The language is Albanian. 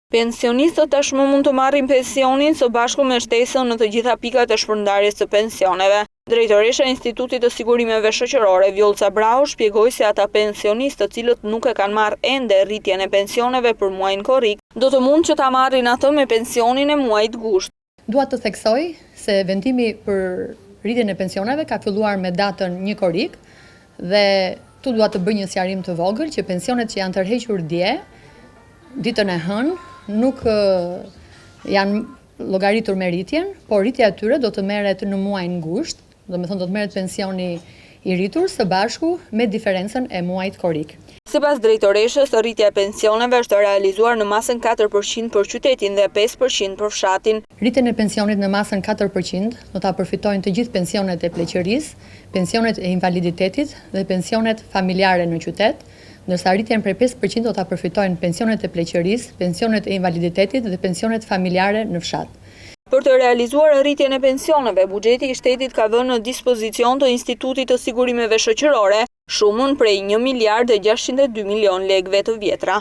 Pensionistët tashmë mund të marrin pensionin së bashku me shtesën në të gjitha pikat e shpërndarjes së pensioneve. Drejtoresha e Institutit të Sigurimeve Shoqërore, Vjollca Brau, shpjegoi se ata pensionistë të cilët nuk e kanë marrë ende rritjen e pensioneve për muajin korrik, do të mund që ta marrin atë me pensionin e muajit gusht. Dua të theksoj se vendimi për rritjen e pensioneve ka filluar me datën 1 korrik dhe tu dua të bëj një sqarim të vogël që pensionet që janë tërhequr dje, ditën e hënë, nuk janë llogaritur me rritjen, por rritja e tyre do të merret në muajin gusht, domethënë do të merret pensioni i rritur së bashku me diferencën e muajit korrik. Sipas drejtoreshës, rritja e pensioneve është realizuar në masën 4% për qytetin dhe 5% për fshatin. Rritjen e pensionit në masën 4% do ta përfitojnë të gjithë pensionet e pleqërisë, pensionet e invaliditetit dhe pensionet familjare në qytet, ndërsa rritjen prej 5% do ta përfitojnë pensionet e pleqërisë, pensionet e invaliditetit dhe pensionet familjare në fshat. Për të realizuar rritjen e pensioneve, buxheti i shtetit ka vënë në dispozicion të Institutit të Sigurimeve Shoqërore shumën prej 1 miliard e 602 milion lekëve të vjetra.